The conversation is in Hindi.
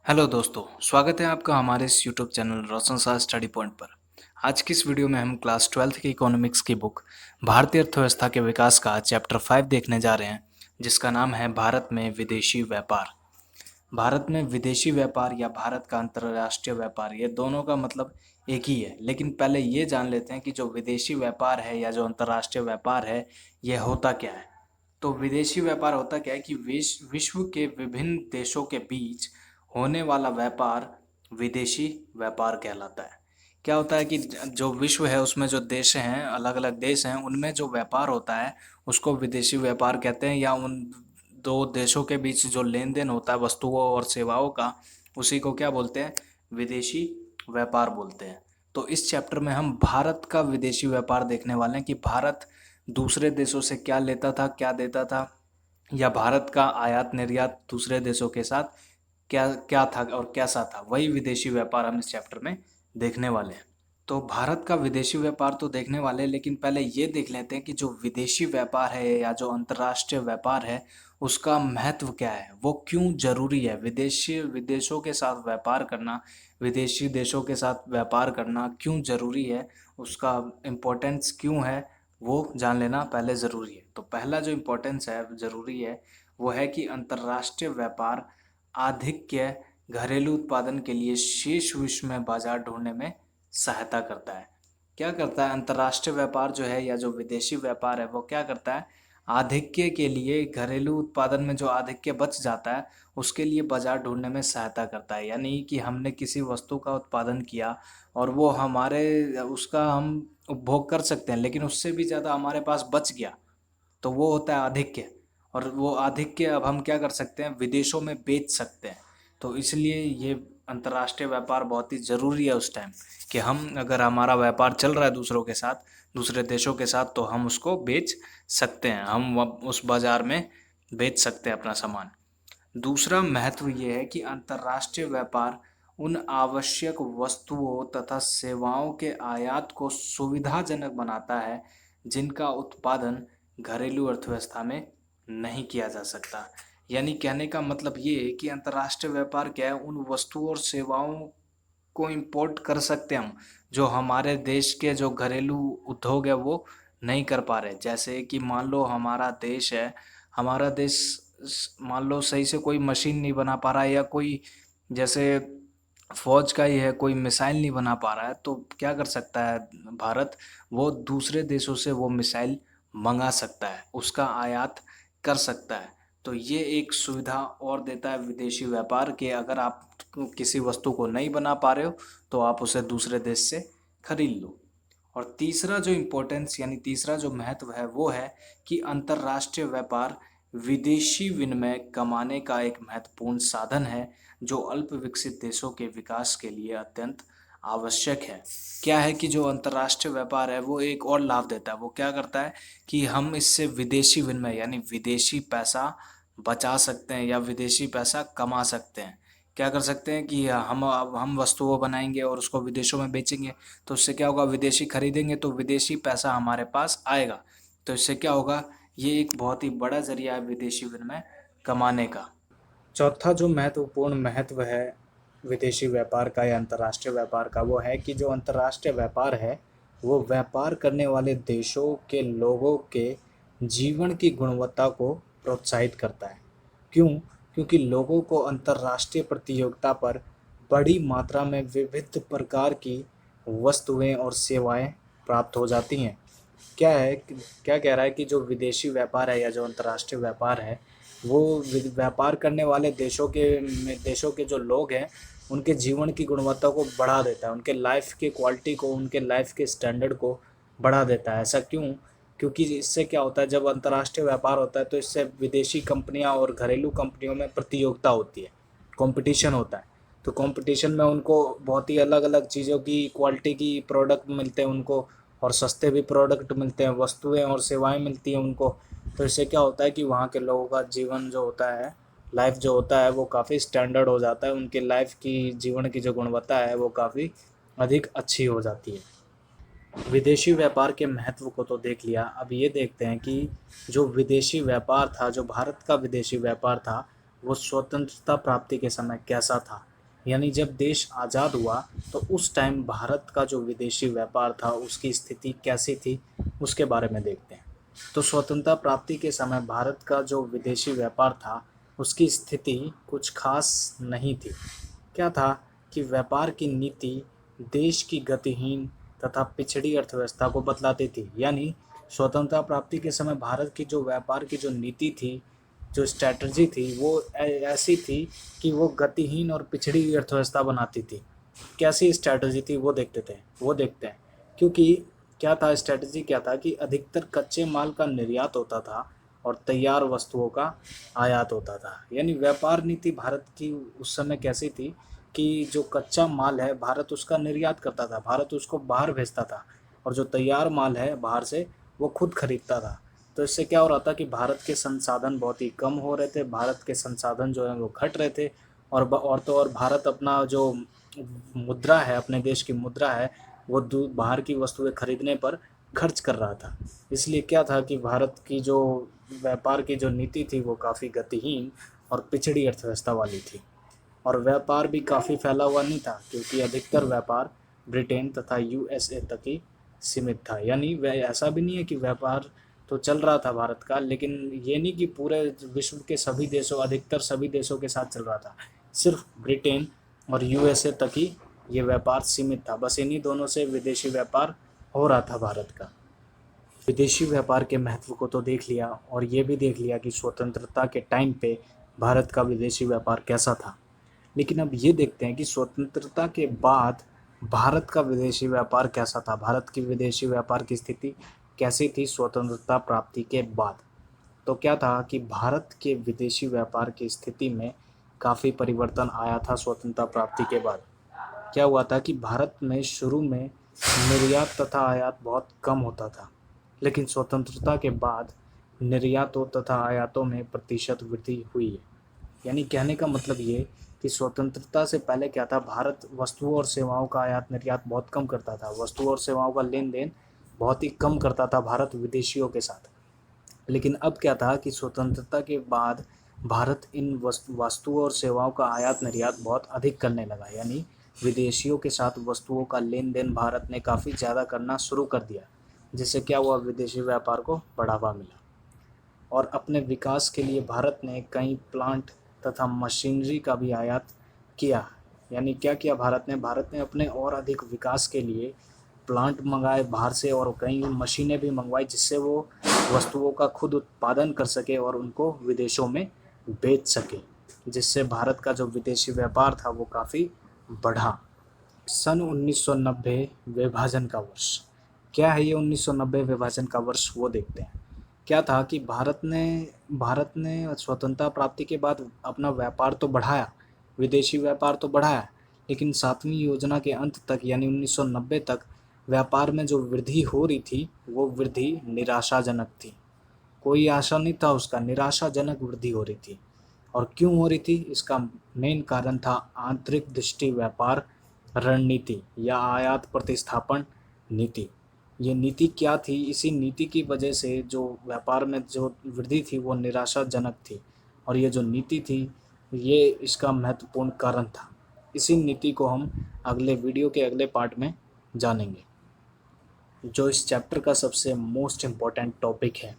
हेलो दोस्तों, स्वागत है आपका हमारे इस यूट्यूब चैनल रोशन शाह स्टडी पॉइंट पर। आज की इस वीडियो में हम क्लास 12th की इकोनॉमिक्स की बुक भारतीय अर्थव्यवस्था के विकास का चैप्टर 5 देखने जा रहे हैं, जिसका नाम है भारत में विदेशी व्यापार। भारत में विदेशी व्यापार या भारत का अंतर्राष्ट्रीय व्यापार, ये दोनों का मतलब एक ही है। लेकिन पहले ये जान लेते हैं कि जो विदेशी व्यापार है या जो अंतर्राष्ट्रीय व्यापार है, ये होता क्या है। तो विदेशी व्यापार होता क्या है कि विश्व के विभिन्न देशों के बीच होने वाला व्यापार विदेशी व्यापार कहलाता है। क्या होता है कि जो विश्व है उसमें जो देश हैं, अलग अलग देश हैं, उनमें जो व्यापार होता है उसको विदेशी व्यापार कहते हैं। या उन दो देशों के बीच जो लेन देन होता है वस्तुओं और सेवाओं का, उसी को क्या बोलते हैं? विदेशी व्यापार बोलते हैं। तो इस चैप्टर में हम भारत का विदेशी व्यापार देखने वाले हैं कि भारत दूसरे देशों से क्या लेता था, क्या देता था, या भारत का आयात निर्यात दूसरे देशों के साथ क्या क्या था और कैसा था। वही विदेशी व्यापार हम इस चैप्टर में देखने वाले हैं। तो भारत का विदेशी व्यापार तो देखने वाले हैं, लेकिन पहले ये देख लेते हैं कि जो विदेशी व्यापार है या जो अंतर्राष्ट्रीय व्यापार है उसका महत्व क्या है, वो क्यों जरूरी है। विदेशी विदेशों के साथ व्यापार करना, विदेशी देशों के साथ व्यापार करना क्यों जरूरी है, उसका इम्पोर्टेंस क्यों है, वो जान लेना पहले ज़रूरी है। तो पहला जो इम्पोर्टेंस है, ज़रूरी है, वो है कि अंतर्राष्ट्रीय व्यापार आधिक्य घरेलू उत्पादन के लिए शेष विश्व में बाजार ढूंढने में सहायता करता है। क्या करता है अंतर्राष्ट्रीय व्यापार जो है या जो विदेशी व्यापार है, वो क्या करता है? आधिक्य के लिए, घरेलू उत्पादन में जो आधिक्य बच जाता है उसके लिए बाजार ढूंढने में सहायता करता है। यानी कि हमने किसी वस्तु का उत्पादन किया और वो हमारे उसका हम उपभोग कर सकते हैं, लेकिन उससे भी ज़्यादा हमारे पास बच गया, तो वो होता है आधिक्य। और वो आधिक्य अब हम क्या कर सकते हैं? विदेशों में बेच सकते हैं। तो इसलिए ये अंतर्राष्ट्रीय व्यापार बहुत ही ज़रूरी है उस टाइम, कि हम अगर हमारा व्यापार चल रहा है दूसरों के साथ, दूसरे देशों के साथ, तो हम उसको बेच सकते हैं, हम उस बाज़ार में बेच सकते हैं अपना सामान। दूसरा महत्व ये है कि अंतर्राष्ट्रीय व्यापार उन आवश्यक वस्तुओं तथा सेवाओं के आयात को सुविधाजनक बनाता है जिनका उत्पादन घरेलू अर्थव्यवस्था में नहीं किया जा सकता। यानी कहने का मतलब ये है कि अंतर्राष्ट्रीय व्यापार क्या है? उन वस्तुओं और सेवाओं को इंपोर्ट कर सकते हैं हम, जो हमारे देश के जो घरेलू उद्योग है वो नहीं कर पा रहे। जैसे कि मान लो हमारा देश है, हमारा देश मान लो सही से कोई मशीन नहीं बना पा रहा है, या कोई जैसे फौज का ही है, कोई मिसाइल नहीं बना पा रहा है, तो क्या कर सकता है भारत? वो दूसरे देशों से वो मिसाइल मंगा सकता है, उसका आयात कर सकता है। तो ये एक सुविधा और देता है विदेशी व्यापार, कि अगर आप किसी वस्तु को नहीं बना पा रहे हो तो आप उसे दूसरे देश से खरीद लो। और तीसरा जो इम्पोर्टेंस यानी तीसरा जो महत्व है वो है कि अंतर्राष्ट्रीय व्यापार विदेशी विनिमय कमाने का एक महत्वपूर्ण साधन है, जो अल्प विकसित देशों के विकास के लिए अत्यंत आवश्यक है। क्या है कि जो अंतर्राष्ट्रीय व्यापार है वो एक और लाभ देता है। वो क्या करता है कि हम इससे विदेशी विनिमय यानी विदेशी पैसा बचा सकते हैं या विदेशी पैसा कमा सकते हैं। क्या कर सकते हैं कि हम अब हम वस्तुओं बनाएंगे और उसको विदेशों में बेचेंगे, तो उससे क्या होगा? विदेशी खरीदेंगे तो विदेशी पैसा हमारे पास आएगा। तो इससे क्या होगा? ये एक बहुत ही बड़ा जरिया है विदेशी विनिमय कमाने का। चौथा जो महत्वपूर्ण महत्व है विदेशी व्यापार का या अंतर्राष्ट्रीय व्यापार का, वो है कि जो अंतर्राष्ट्रीय व्यापार है वो व्यापार करने वाले देशों के लोगों के जीवन की गुणवत्ता को प्रोत्साहित करता है। क्यों? क्योंकि लोगों को अंतर्राष्ट्रीय प्रतियोगिता पर बड़ी मात्रा में विविध प्रकार की वस्तुएं और सेवाएं प्राप्त हो जाती हैं। क्या है, क्या कह रहा है कि जो विदेशी व्यापार है या जो अंतर्राष्ट्रीय व्यापार है वो व्यापार करने वाले देशों के जो लोग हैं उनके जीवन की गुणवत्ता को बढ़ा देता है, उनके लाइफ के क्वालिटी को, उनके लाइफ के स्टैंडर्ड को बढ़ा देता है। ऐसा क्यों? क्योंकि इससे क्या होता है, जब अंतर्राष्ट्रीय व्यापार होता है तो इससे विदेशी कंपनियां और घरेलू कंपनियों में प्रतियोगिता होती है, कंपटीशन होता है। तो कंपटीशन में उनको बहुत ही अलग अलग चीज़ों की क्वालिटी की प्रोडक्ट मिलते हैं उनको, और सस्ते भी प्रोडक्ट मिलते हैं, वस्तुएं और सेवाएं मिलती हैं उनको। तो इससे क्या होता है कि वहाँ के लोगों का जीवन जो होता है, लाइफ जो होता है, वो काफ़ी स्टैंडर्ड हो जाता है, उनकी लाइफ की जीवन की जो गुणवत्ता है वो काफ़ी अधिक अच्छी हो जाती है। विदेशी व्यापार के महत्व को तो देख लिया, अब ये देखते हैं कि जो विदेशी व्यापार था, जो भारत का विदेशी व्यापार था, वो स्वतंत्रता प्राप्ति के समय कैसा था। यानी जब देश आज़ाद हुआ तो उस टाइम भारत का जो विदेशी व्यापार था उसकी स्थिति कैसी थी, उसके बारे में देखते हैं। तो स्वतंत्रता प्राप्ति के समय भारत का जो विदेशी व्यापार था उसकी स्थिति कुछ खास नहीं थी। क्या था कि व्यापार की नीति देश की गतिहीन तथा पिछड़ी अर्थव्यवस्था को बतलाती थी। यानी स्वतंत्रता प्राप्ति के समय भारत की जो व्यापार की जो नीति थी, जो स्ट्रैटेजी थी, वो ऐसी थी कि वो गतिहीन और पिछड़ी अर्थव्यवस्था बनाती थी। कैसी स्ट्रैटेजी थी वो देखते हैं। क्योंकि क्या था, स्ट्रैटेजी क्या था कि अधिकतर कच्चे माल का निर्यात होता था और तैयार वस्तुओं का आयात होता था। यानी व्यापार नीति भारत की उस समय कैसी थी कि जो कच्चा माल है भारत उसका निर्यात करता था, भारत उसको बाहर भेजता था, और जो तैयार माल है बाहर से वो खुद खरीदता था। तो इससे क्या हो रहा था कि भारत के संसाधन बहुत ही कम हो रहे थे, भारत के संसाधन जो है वो घट रहे थे, और भारत अपना जो मुद्रा है, अपने देश की मुद्रा है, वो बाहर की वस्तुएं खरीदने पर खर्च कर रहा था। इसलिए क्या था कि भारत की जो व्यापार की जो नीति थी वो काफ़ी गतिहीन और पिछड़ी अर्थव्यवस्था वाली थी। और व्यापार भी काफ़ी फैला हुआ नहीं था, क्योंकि अधिकतर व्यापार ब्रिटेन तथा यूएसए तक ही सीमित था। यानी वह ऐसा भी नहीं है कि व्यापार तो चल रहा था भारत का, लेकिन ये नहीं कि पूरे विश्व के सभी देशों, अधिकतर सभी देशों के साथ चल रहा था। सिर्फ ब्रिटेन और यूएसए तक ही ये व्यापार सीमित था। बस इन्हीं दोनों से विदेशी व्यापार हो रहा था भारत का। विदेशी व्यापार के महत्व को तो देख लिया, और ये भी देख लिया कि स्वतंत्रता के टाइम पे भारत का विदेशी व्यापार कैसा था। लेकिन अब ये देखते हैं कि स्वतंत्रता के बाद भारत का विदेशी व्यापार कैसा था, भारत की विदेशी व्यापार की स्थिति कैसी थी स्वतंत्रता प्राप्ति के बाद। तो क्या था कि भारत के विदेशी व्यापार की स्थिति में काफ़ी परिवर्तन आया था स्वतंत्रता प्राप्ति के बाद। क्या हुआ था कि भारत में शुरू में निर्यात तथा आयात बहुत कम होता था, लेकिन स्वतंत्रता के बाद निर्यातों तथा आयातों में प्रतिशत वृद्धि हुई है। यानी कहने का मतलब ये कि स्वतंत्रता से पहले क्या था, भारत वस्तुओं और सेवाओं का आयात निर्यात बहुत कम करता था, वस्तुओं और सेवाओं का लेन देन बहुत ही कम करता था भारत विदेशियों के साथ। लेकिन अब क्या था कि स्वतंत्रता के बाद भारत इन वस्तुओं और सेवाओं का आयात निर्यात बहुत अधिक करने लगा। यानी विदेशियों के साथ वस्तुओं का लेन देन भारत ने काफ़ी ज़्यादा करना शुरू कर दिया, जिससे क्या हुआ, विदेशी व्यापार को बढ़ावा मिला। और अपने विकास के लिए भारत ने कई प्लांट तथा मशीनरी का भी आयात किया। यानी क्या किया भारत ने अपने और अधिक विकास के लिए प्लांट मंगाए बाहर से, और कई मशीनें भी मंगवाई, जिससे वो वस्तुओं का खुद उत्पादन कर सके और उनको विदेशों में बेच सके, जिससे भारत का जो विदेशी व्यापार था वो काफ़ी बढ़ा। सन 1990 विभाजन का वर्ष। क्या है ये 1990 विभाजन का वर्ष, वो देखते हैं। क्या था कि भारत ने स्वतंत्रता प्राप्ति के बाद अपना व्यापार तो बढ़ाया, विदेशी व्यापार तो बढ़ाया, लेकिन 7वीं योजना के अंत तक यानी 1990 तक व्यापार में जो वृद्धि हो रही थी वो वृद्धि निराशाजनक थी। कोई आशा नहीं था उसका, निराशाजनक वृद्धि हो रही थी। और क्यों हो रही थी, इसका मेन कारण था आंतरिक दृष्टि व्यापार रणनीति या आयात प्रतिस्थापन नीति। ये नीति क्या थी, इसी नीति की वजह से जो व्यापार में जो वृद्धि थी वो निराशाजनक थी, और ये जो नीति थी ये इसका महत्वपूर्ण कारण था। इसी नीति को हम अगले वीडियो के अगले पार्ट में जानेंगे, जो इस चैप्टर का सबसे मोस्ट इम्पॉर्टेंट टॉपिक है।